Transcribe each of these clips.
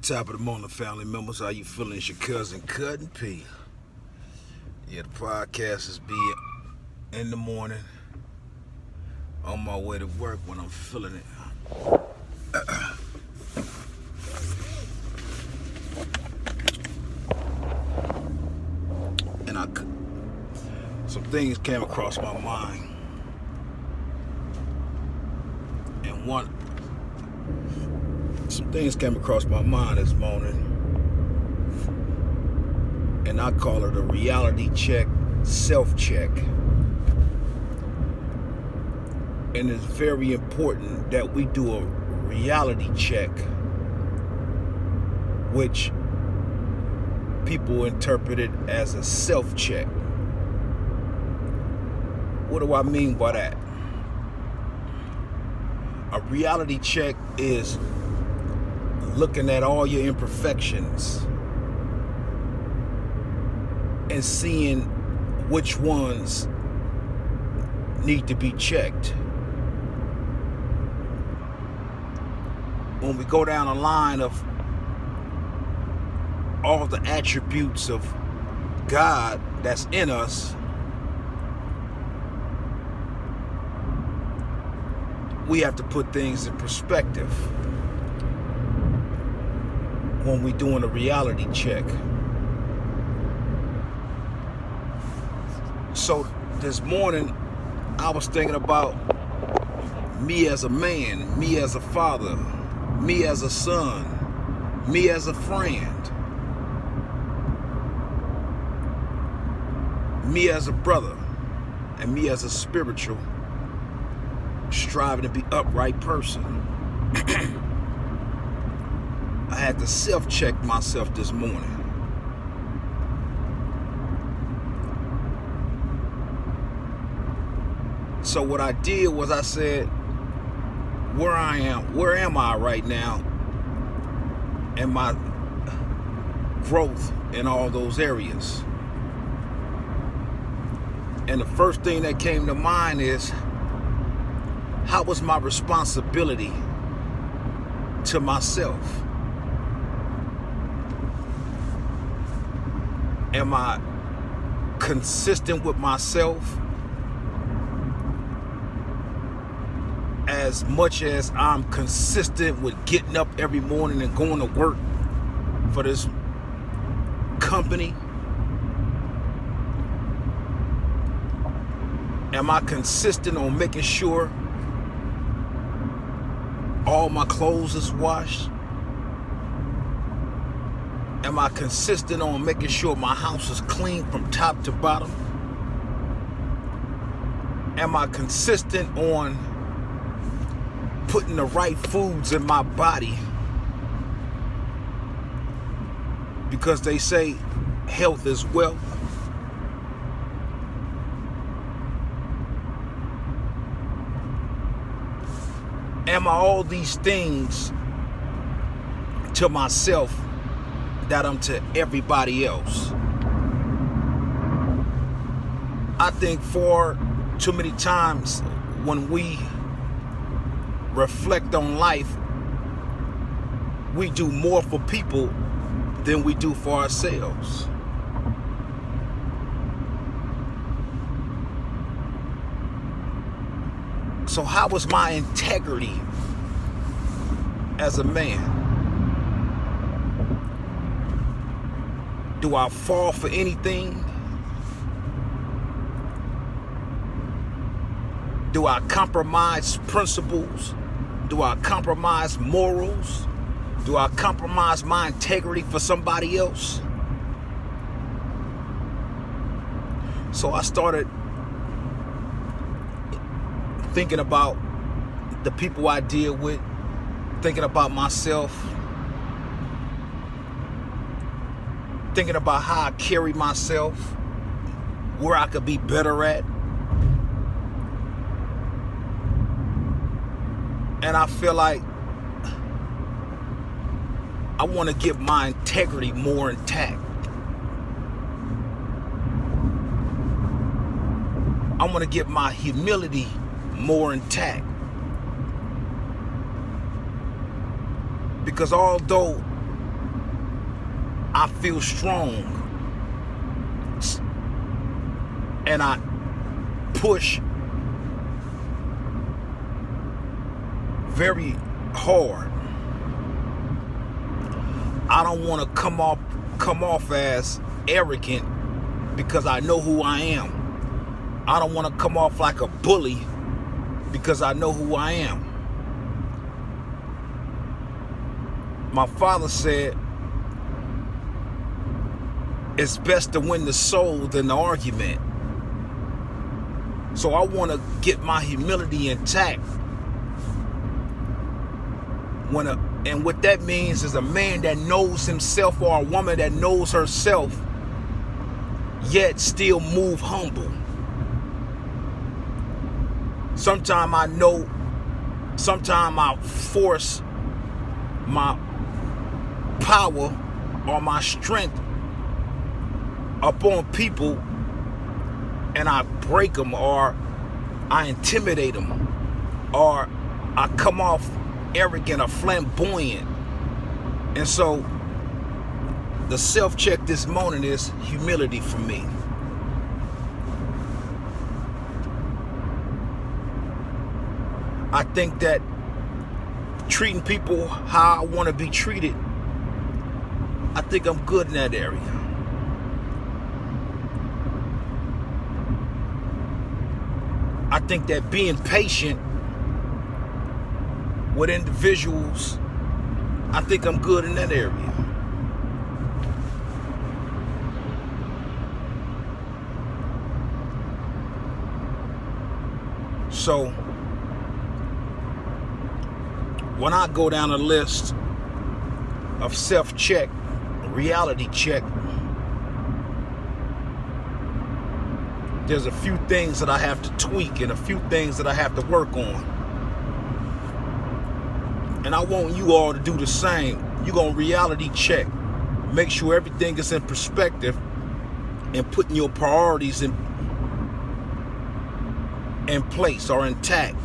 Top of the morning, family members. How you feeling? It's your cousin Cutting P. Yeah, the podcast is be in the morning on my way to work when I'm feeling it. And some things came across my mind. Some things came across my mind this morning, and I call it a reality check, self-check. And it's very important that we do a reality check, which people interpret it as a self-check. What do I mean by that? A reality check is looking at all your imperfections and seeing which ones need to be checked. When we go down a line of all the attributes of God that's in us, we have to put things in perspective when we're doing a reality check. So this morning, I was thinking about me as a man, me as a father, me as a son, me as a friend, me as a brother, and me as a spiritual, striving to be upright person. I had to self-check myself this morning. So what I did was I said, where am I right now, and my growth in all those areas. And the first thing that came to mind is, how was my responsibility to myself? Am I consistent with myself as much as I'm consistent with getting up every morning and going to work for this company? Am I consistent on making sure all my clothes is washed? Am I consistent on making sure my house is clean from top to bottom? Am I consistent on putting the right foods in my body? Because they say health is wealth. Am I all these things to myself that I'm to everybody else? I think for too many times when we reflect on life, we do more for people than we do for ourselves. So how was my integrity as a man? Do I fall for anything? Do I compromise principles? Do I compromise morals? Do I compromise my integrity for somebody else? So I started thinking about the people I deal with, thinking about myself, thinking about how I carry myself, where I could be better at. And I feel like I want to get my integrity more intact. I want to get my humility more intact. Because although I feel strong and I push very hard. I don't want to come off as arrogant because I know who I am. I don't want to come off like a bully because I know who I am. My father said, it's best to win the soul than the argument. So I want to get my humility intact. And what that means is a man that knows himself or a woman that knows herself, yet still move humble. Sometimes I force my power or my strength upon people and I break them or I intimidate them or I come off arrogant or flamboyant. And so the self-check this morning is humility for me. I think that treating people how I want to be treated, I think I'm good in that area. I think that being patient with individuals, I think I'm good in that area. So when I go down a list of self-check, reality check, there's a few things that I have to tweak and a few things that I have to work on. And I want you all to do the same. You're going to reality check. Make sure everything is in perspective and putting your priorities in place or intact.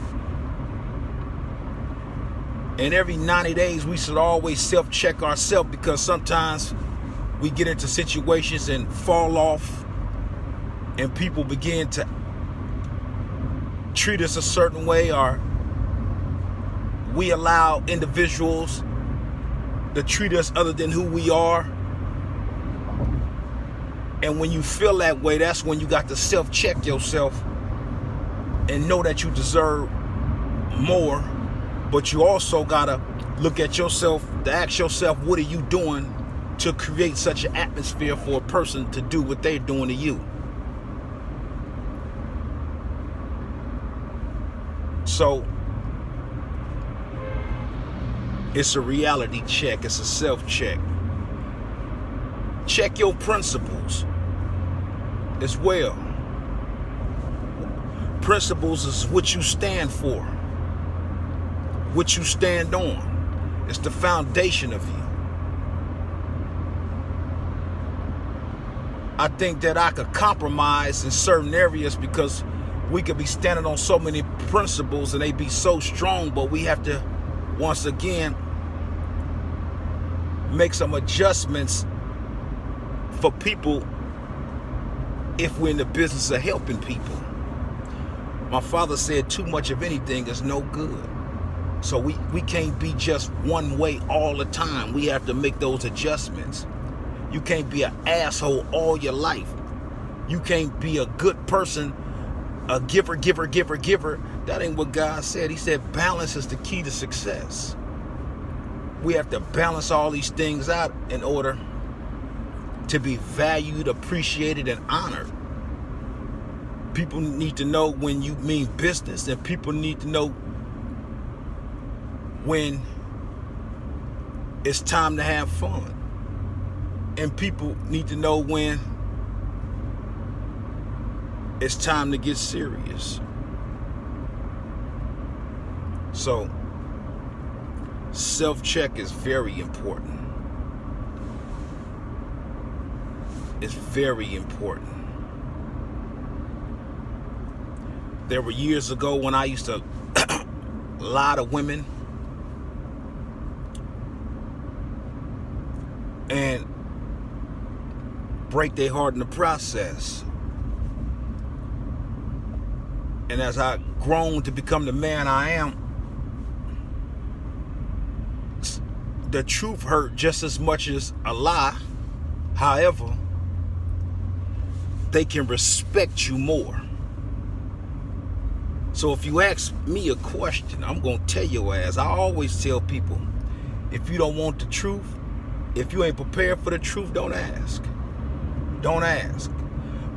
And every 90 days, we should always self-check ourselves, because sometimes we get into situations and fall off and people begin to treat us a certain way, or we allow individuals to treat us other than who we are. And when you feel that way, that's when you got to self-check yourself and know that you deserve more. But you also got to look at yourself, to ask yourself, what are you doing to create such an atmosphere for a person to do what they're doing to you? So it's a reality check. It's a self-check. Check your principles as well. Principles is what you stand for, what you stand on. It's the foundation of you. I think that I could compromise in certain areas because we could be standing on so many principles and they be so strong, but we have to, once again, make some adjustments for people if we're in the business of helping people. My father said too much of anything is no good. So we can't be just one way all the time. We have to make those adjustments. You can't be an asshole all your life. You can't be a good person, a giver. That ain't what God said. He said balance is the key to success. We have to balance all these things out in order to be valued, appreciated, and honored. People need to know when you mean business, and people need to know when it's time to have fun. And people need to know when it's time to get serious. So, self-check is very important. It's very important. There were years ago when I used to lie to women, and break their heart in the process. And as I've grown to become the man I am, the truth hurt just as much as a lie. However, they can respect you more. So if you ask me a question, I'm going to tell your ass. I always tell people, if you don't want the truth, if you ain't prepared for the truth, don't ask. Don't ask.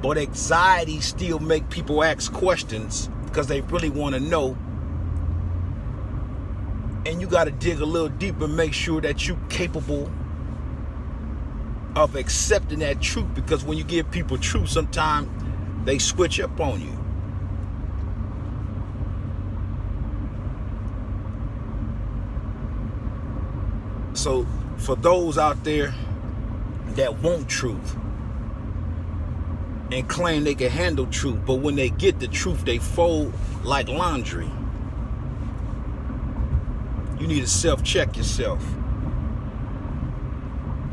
But anxiety still make people ask questions because they really want to know. And you got to dig a little deeper and make sure that you're capable of accepting that truth, because when you give people truth, sometimes they switch up on you. So for those out there that want truth and claim they can handle truth, but when they get the truth, they fold like laundry, you need to self-check yourself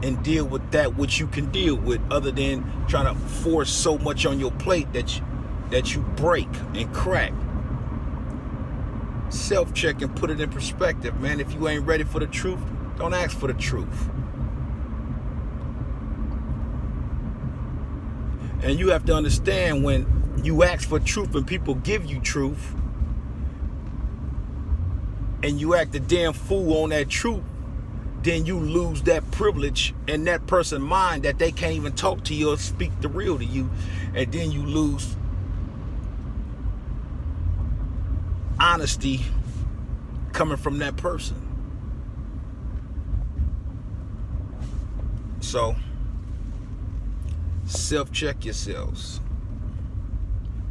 and deal with that which you can deal with, other than trying to force so much on your plate that you break and crack. Self-check and put it in perspective, man. If you ain't ready for the truth, don't ask for the truth. And you have to understand, when you ask for truth and people give you truth, and you act a damn fool on that truth, then you lose that privilege in that person's mind that they can't even talk to you or speak the real to you. And then you lose honesty coming from that person. So, self-check yourselves.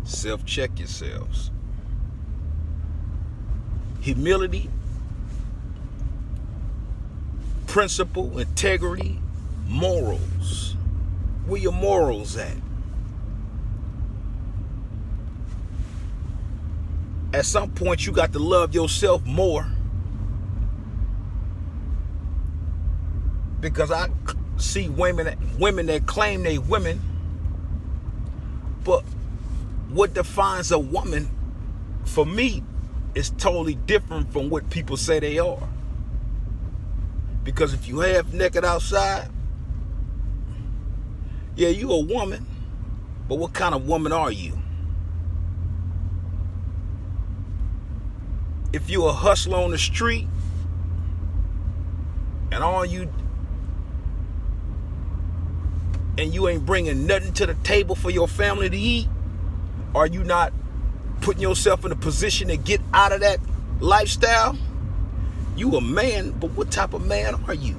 Self-check yourselves. Humility, principle, integrity, morals. Where your morals at? At some point, you got to love yourself more, because I see women that claim they women, but what defines a woman for me is totally different from what people say they are. Because if you half naked outside, yeah, you a woman, but what kind of woman are you? If you a hustler on the street and you ain't bringing nothing to the table for your family to eat, are you not putting yourself in a position to get out of that lifestyle? You a man, but what type of man are you?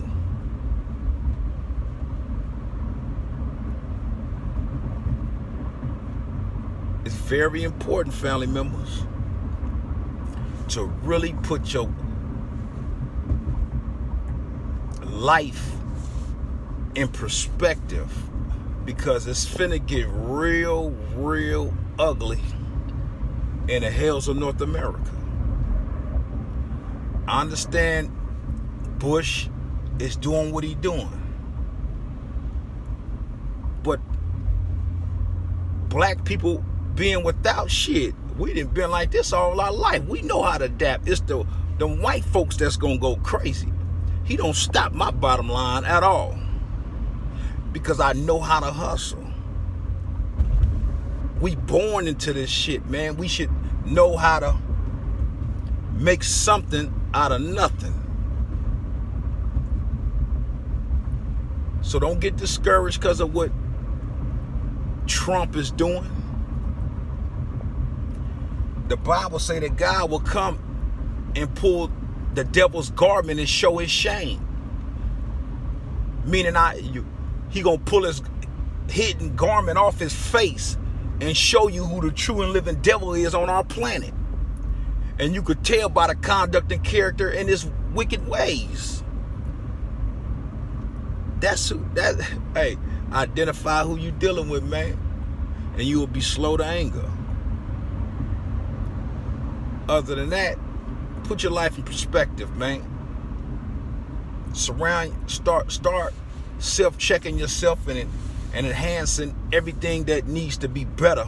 It's very important, family members, to really put your life in perspective, because it's finna get real, real ugly in the hells of North America. I understand Bush is doing what he's doing, but black people being without shit, we done been like this all our life. We know how to adapt. It's the white folks that's gonna go crazy. He don't stop my bottom line at all, because I know how to hustle. We born into this shit, man. We should know how to make something out of nothing. So don't get discouraged because of what Trump is doing. The Bible say that God will come and pull the devil's garment and show his shame. Meaning he gonna pull his hidden garment off his face and show you who the true and living devil is on our planet. And you could tell by the conduct and character in his wicked ways. Hey, identify who you dealing with, man, and you will be slow to anger. Other than that, put your life in perspective, man. Start self-checking yourself and and enhancing everything that needs to be better.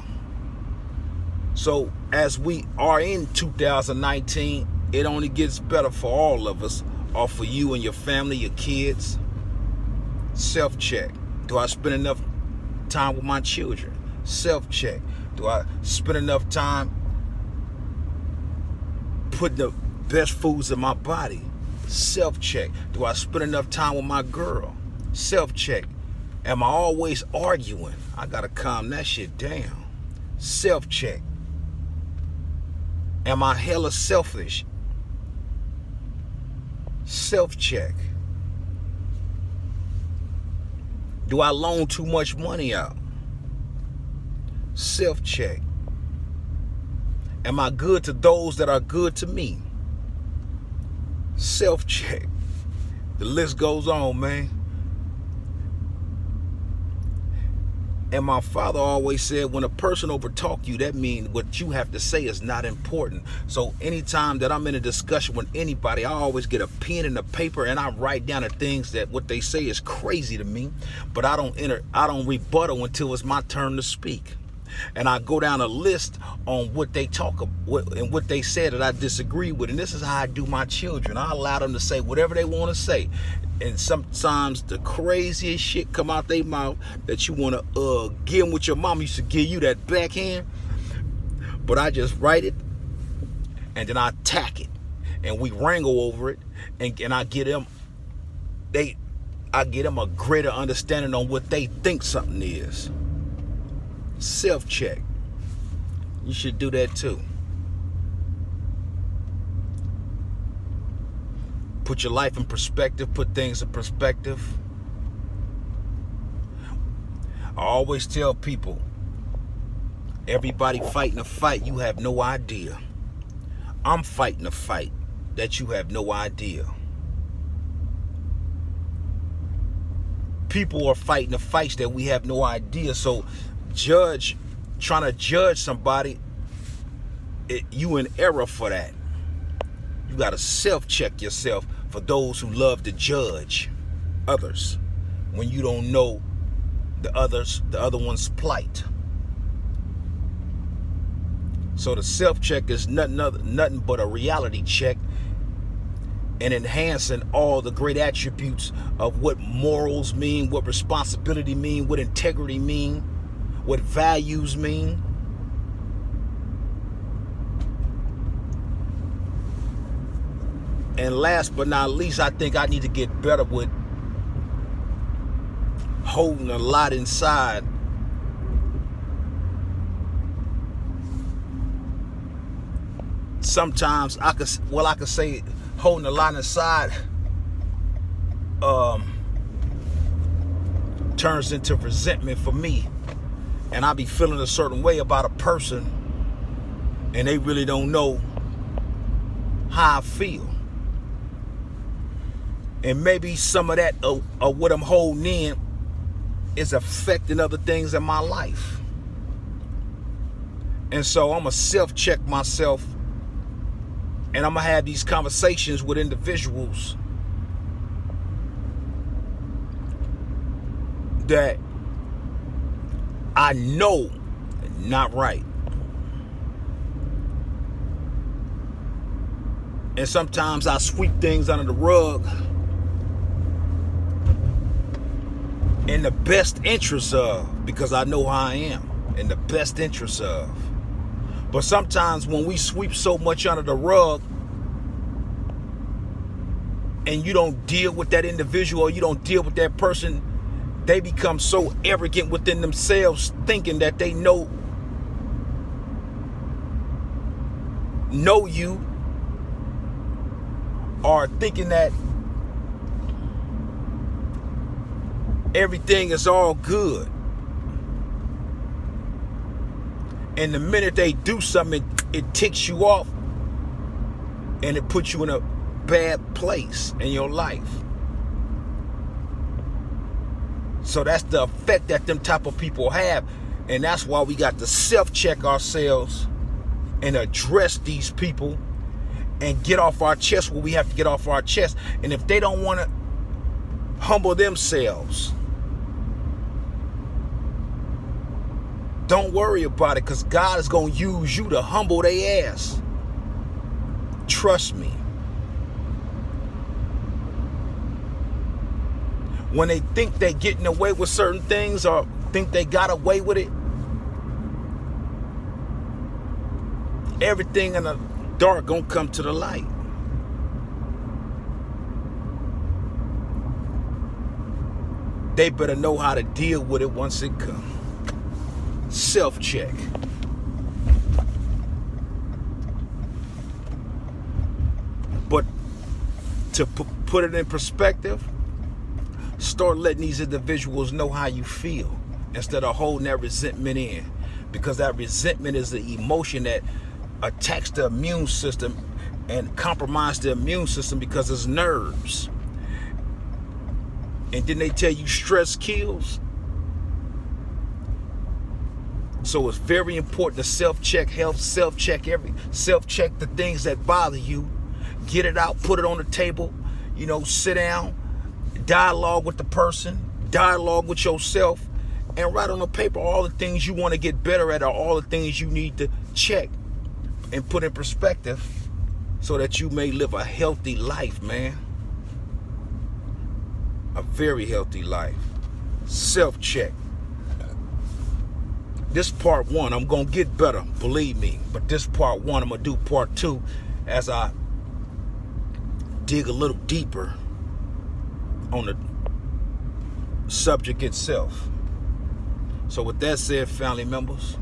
So as we are in 2019, it only gets better for all of us, or for you and your family, your kids. Self-check. Do I spend enough time with my children? Self-check. Do I spend enough time putting the best foods in my body? Self-check. Do I spend enough time with my girl? Self-check. Am I always arguing? I gotta calm that shit down. Self-check. Am I hella selfish? Self-check. Do I loan too much money out? Self-check. Am I good to those that are good to me? Self-check. The list goes on, man. And my father always said, when a person overtalk you, that means what you have to say is not important. So anytime that I'm in a discussion with anybody, I always get a pen and a paper and I write down the things that what they say is crazy to me, but I don't rebuttal until it's my turn to speak. And I go down a list on what they talk about and what they said that I disagree with. And this is how I do my children. I allow them to say whatever they want to say. And sometimes the craziest shit come out their mouth that you want to give them what your mom used to give you, that backhand. But I just write it and then I attack it. And we wrangle over it. And I get them a greater understanding on what they think something is. Self-check. You should do that too. Put your life in perspective. Put things in perspective. I always tell people, everybody fighting a fight you have no idea. I'm fighting a fight that you have no idea. People are fighting the fights that we have no idea. So trying to judge somebody, you in error for that. You got to self-check yourself for those who love to judge others when you don't know the other one's plight. So the self-check is nothing but a reality check and enhancing all the great attributes of what morals mean, what responsibility mean, what integrity mean, what values mean. And last but not least, I think I need to get better with holding a lot inside. Sometimes I could say holding a lot inside turns into resentment for me. And I be feeling a certain way about a person and they really don't know how I feel. And maybe some of that of what I'm holding in is affecting other things in my life. And so I'm going to self-check myself, and I'm going to have these conversations with individuals that I know not right. And sometimes I sweep things under the rug in the best interest of, because I know how I am, in the best interest of. But sometimes when we sweep so much under the rug and you don't deal with that individual, or you don't deal with that person, they become so arrogant within themselves, thinking that they know you, or thinking that everything is all good. And the minute they do something, it ticks you off and it puts you in a bad place in your life. So that's the effect that them type of people have. And that's why we got to self-check ourselves and address these people and get off our chest what we have to get off our chest. And if they don't want to humble themselves Don't worry about it, because God is going to use you to humble their ass. Trust me. When they think they're getting away with certain things or think they got away with it, everything in the dark gonna come to the light. They better know how to deal with it once it comes. Self-check. But to put it in perspective, start letting these individuals know how you feel instead of holding that resentment in, because that resentment is the emotion that attacks the immune system and compromises the immune system because it's nerves. And then they tell you stress kills. So it's very important to self-check health, self-check the things that bother you. Get it out, put it on the table, sit down, dialogue with the person, dialogue with yourself, and write on the paper all the things you want to get better at, or all the things you need to check and put in perspective so that you may live a healthy life, man. A very healthy life. Self-check. This part one, I'm going to get better, believe me. But this part one, I'm going to do part two as I dig a little deeper on the subject itself. So with that said, family members,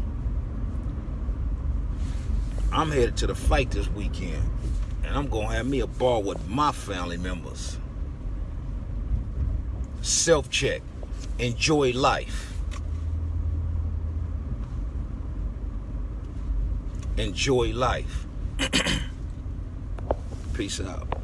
I'm headed to the fight this weekend, and I'm going to have me a ball with my family members. Self-check. Enjoy life. Enjoy life. Peace out.